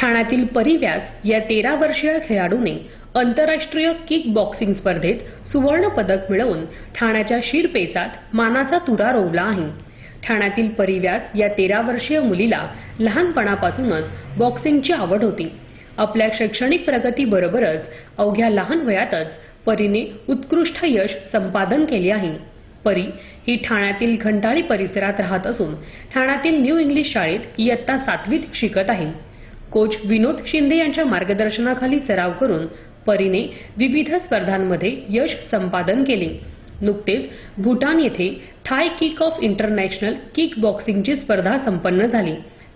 ठाण्यातील परी व्यास या 13 वर्षीय खेळाडूने आंतरराष्ट्रीय किक बॉक्सिंग स्पर्धेत सुवर्ण पदक मिळवून ठाण्याच्या शिरपेचात मानाचा तुरा रोवला आहे। ठाण्यातील परी व्यास या 13 वर्षीय मुलीला लहानपणापासूनच बॉक्सिंगची आवड होती। आपल्या शैक्षणिक प्रगतीबरोबरच अवघ्या लहान वयातच परीने उत्कृष्ट यश संपादन केले आहे। परी ही ठाण्यातील घंटाळी परिसरात राहत असून ठाण्यातील न्यू इंग्लिश शाळेत इयत्ता 7वीत शिकत आहे। कोच विनोद शिंदे यांच्या मार्गदर्शनाखाली सराव करून परीने विविध स्पर्धांमध्ये यश संपादन केले। नुकतेच भूटान येथे थाय किक ऑफ इंटरनॅशनल किक बॉक्सिंगची स्पर्धा संपन्न झाली।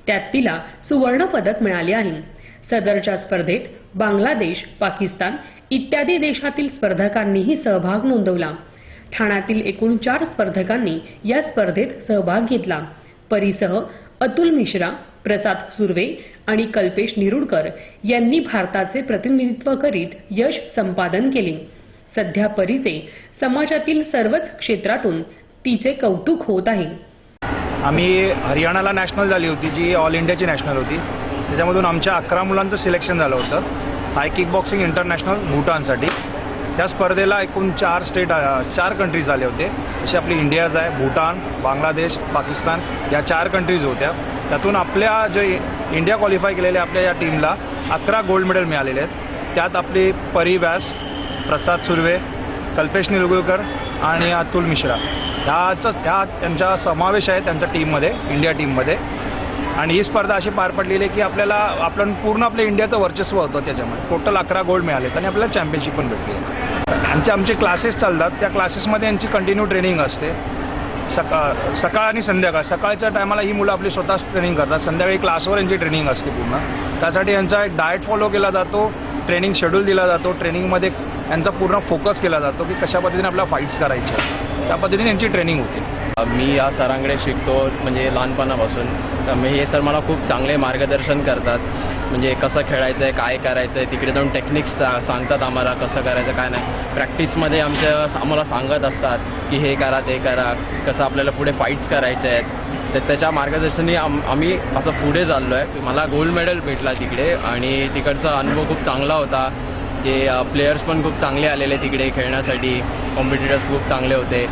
त्यात तिला सुवर्ण पदक मिळाले आहे। सदरच्या स्पर्धेत बांगलादेश, पाकिस्तान इत्यादी देशातील स्पर्धकांनीही सहभाग नोंदवला। ठाण्यातील एकूण 4 स्पर्धकांनी या स्पर्धेत सहभाग घेतला। परीसह अतुल मिश्रा, प्रसाद सुर्वे आणि कल्पेश निरुडकर यांनी भारताचे प्रतिनिधित्व करीत यश संपादन केले। सध्या परीचे समाजातील सर्वच क्षेत्रातून तिचे कौतुक होत आहे। आम्ही हरियाणाला नॅशनल झाली होती, जी ऑल इंडियाची नॅशनल होती। त्याच्यामधून आमच्या 11 मुलांचं सिलेक्शन झालं होतं थाय किक बॉक्सिंग इंटरनॅशनल भूटानसाठी। त्या स्पर्धेला एकूण 4 कंट्रीज आले होते। जसे आपली इंडियाज आहे, भूटान, बांगलादेश, पाकिस्तान या 4 कंट्रीज होत्या। त्यातून आपल्या जे इंडिया क्वालिफाय केलेल्या आपल्या या टीमला 11 गोल्ड मेडल मिळालेले आहेत। त्यात आपली परी व्यास, प्रसाद सुर्वे, कल्पेश निलुगकर आणि अतुल मिश्रा त्यांचा समावेश आहे त्यांच्या टीममध्ये, इंडिया टीममध्ये। आणि ही स्पर्धा अशी पार पडलेली आहे की आपण पूर्ण आपल्या इंडियाचं वर्चस्व होतं। त्याच्यामध्ये टोटल 11 गोल्ड मिळालेत आणि आपल्याला चॅम्पियनशिप पण भेटली आहे। आमचे क्लासेस चालतात, त्या क्लासेसमध्ये यांची कंटिन्यू ट्रेनिंग असते। सकाळ आणि संध्याकाळ। सकाळच्या टायमाला ही मुलं आपली स्वतः ट्रेनिंग करतात, संध्याकाळी क्लासवर यांची ट्रेनिंग असते पूर्ण। त्यासाठी यांचा एक डाएट फॉलो केला जातो, ट्रेनिंग शेड्यूल दिला जातो। ट्रेनिंगमध्ये यांचा पूर्ण फोकस केला जातो की कशा पद्धतीने आपल्याला फाईट्स करायच्या, त्या पद्धतीने यांची ट्रेनिंग होते। मी या सरांकडे शिकतो म्हणजे लहानपणापासून, तर हे सर मला खूप चांगले मार्गदर्शन करतात। म्हणजे कसं खेळायचं आहे, काय करायचं आहे, तिकडे जाऊन टेक्निक्स सांगतात आम्हाला कसं करायचं काय नाही। प्रॅक्टिसमध्ये आम्हाला सांगत असतात की हे करा ते करा, कसं आपल्याला पुढे फाईट्स करायचे आहेत। तर त्याच्या मार्गदर्शनाने आम्ही असं पुढे चाललो आहे। मला गोल्ड मेडल भेटला तिकडे आणि तिकडचा अनुभव खूप चांगला होता। जे प्लेयर्स पण खूप चांगले आलेले तिकडे खेळण्यासाठी, कॉम्पिटिटर्स खूप चांगले होते।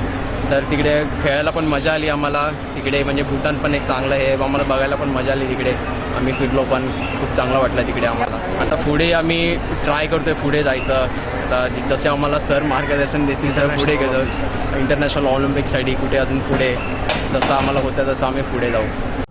तर तिकडे खेळायला पण मजा आली आम्हाला तिकडे। म्हणजे भूतान पण एक चांगलं आहे, आम्हाला बघायला पण मजा आली तिकडे। आम्ही फिरलो पण, खूप चांगलं वाटलं तिकडे आम्हाला। आता पुढे आम्ही ट्राय करतोय पुढे जायचं। आता जसे आम्हाला सर मार्गदर्शन देतील तर पुढे गेलो इंटरनॅशनल ऑलिम्पिकसाठी, कुठे अजून पुढे जसं आम्हाला होतं तसं आम्ही पुढे जाऊ।